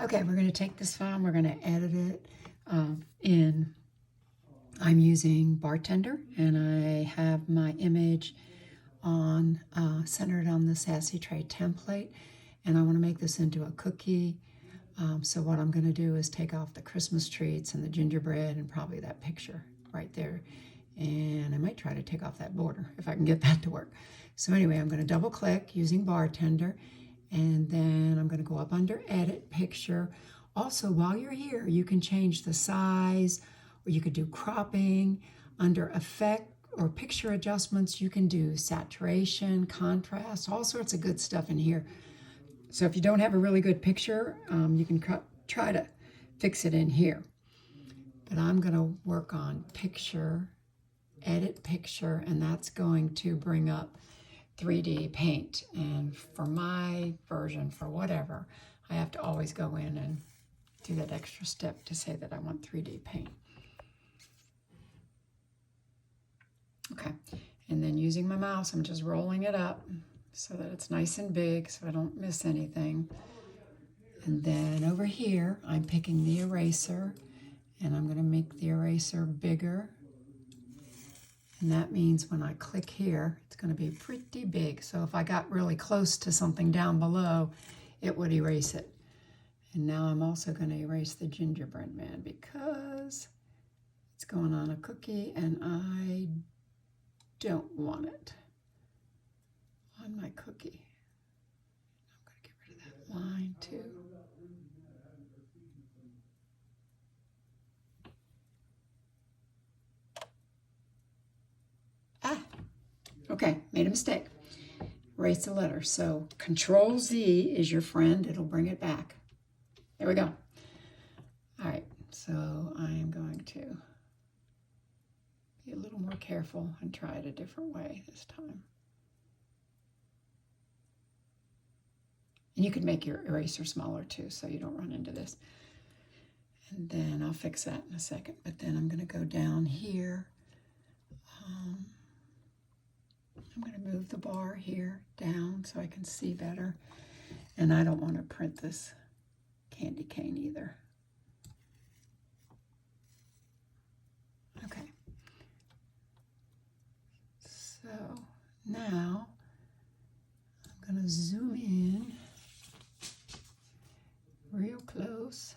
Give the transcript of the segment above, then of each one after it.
Okay, we're going to take this file and we're going to edit it in, I'm using Bartender, and I have my image on centered on the Sassy Tray template, and I want to make this into a cookie. So what I'm going to do is take off the Christmas treats and the gingerbread and probably that picture right there, and I might try to take off that border if I can get that to work. So anyway, I'm going to double click using Bartender, and then I'm going to go up under Edit Picture. Also, while you're here, you can change the size, or you could do cropping. Under Effect or Picture Adjustments, you can do saturation, contrast, all sorts of good stuff in here. So if you don't have a really good picture, you can try to fix it in here. But I'm going to work on Picture, Edit Picture, and that's going to bring up 3D Paint. And for my version, for whatever, I have to always go in and do that extra step to say that I want 3D Paint. Okay, and then using my mouse, I'm just rolling it up so that it's nice and big so I don't miss anything. And then over here, I'm picking the eraser, and I'm going to make the eraser bigger. And that means when I click here, it's going to be pretty big. So if I got really close to something down below, it would erase it. And now I'm also going to erase the gingerbread man because it's going on a cookie and I don't want it on my cookie. I'm going to get rid of that line too. Okay, made a mistake. Erase the letter. So Control Z is your friend. It'll bring it back. There we go. All right, so I am going to be a little more careful and try it a different way this time. And you can make your eraser smaller too, so you don't run into this. And then I'll fix that in a second. But then I'm going to go down here. I'm going to move the bar here down so I can see better. And I don't want to print this candy cane either. Okay. So now I'm going to zoom in real close.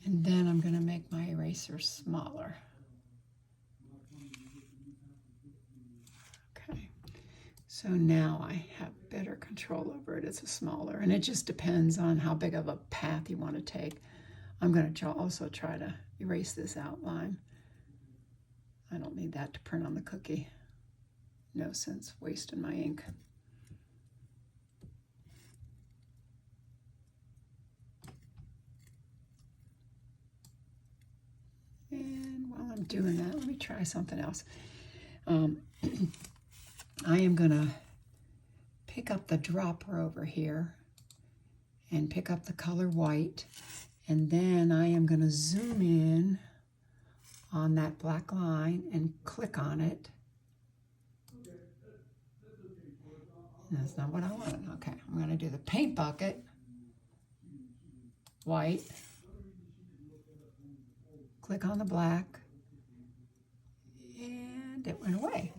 And then I'm going to make my eraser smaller. Okay, so now I have better control over it. It's a smaller, and it just depends on how big of a path you want to take. I'm going to also try to erase this outline. I don't need that to print on the cookie. No sense wasting my ink. And while I'm doing that, let me try something else. I am going to pick up the dropper over here and pick up the color white. And then I am going to zoom in on that black line and click on it. That's not what I wanted. Okay, I'm going to do the paint bucket, white. Click on the black, and it went away.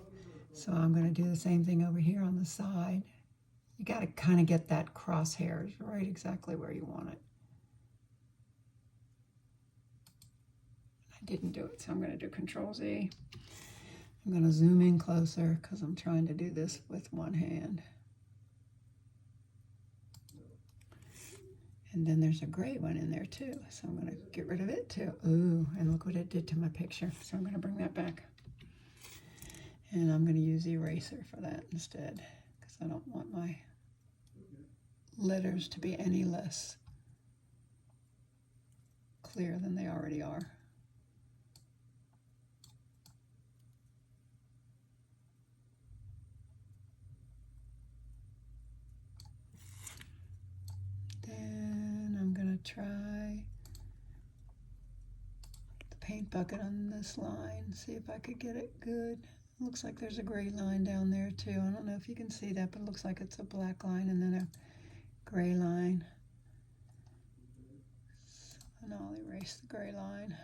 So I'm going to do the same thing over here on the side. You got to kind of get that crosshairs right exactly where you want it. I didn't do it, so I'm going to do Control Z. I'm going to zoom in closer because I'm trying to do this with one hand. And then there's a gray one in there too, so I'm going to get rid of it too. Ooh, and look what it did to my picture. So I'm going to bring that back. And I'm going to use the eraser for that instead, because I don't want my letters to be any less clear than they already are. Try the paint bucket on this line, see if I could get it good. Looks like there's a gray line down there too. I don't know if you can see that, but it looks like it's a black line and then a gray line. And I'll erase the gray line.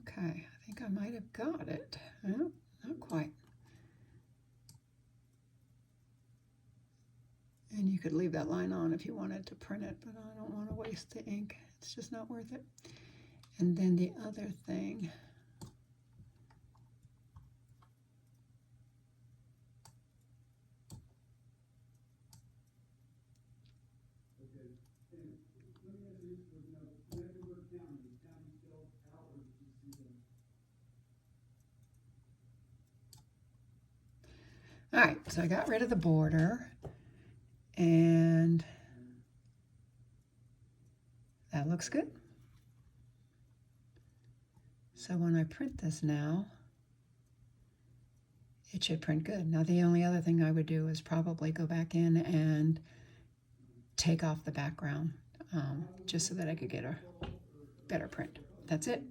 Okay, I think I might have got it. Oh, not quite. And you could leave that line on if you wanted to print it, but I don't want to waste the ink. It's just not worth it. And then the other thing, all right, so I got rid of the border, and that looks good. So when I print this now, it should print good. Now the only other thing I would do is probably go back in and take off the background, just so that I could get a better print. That's it.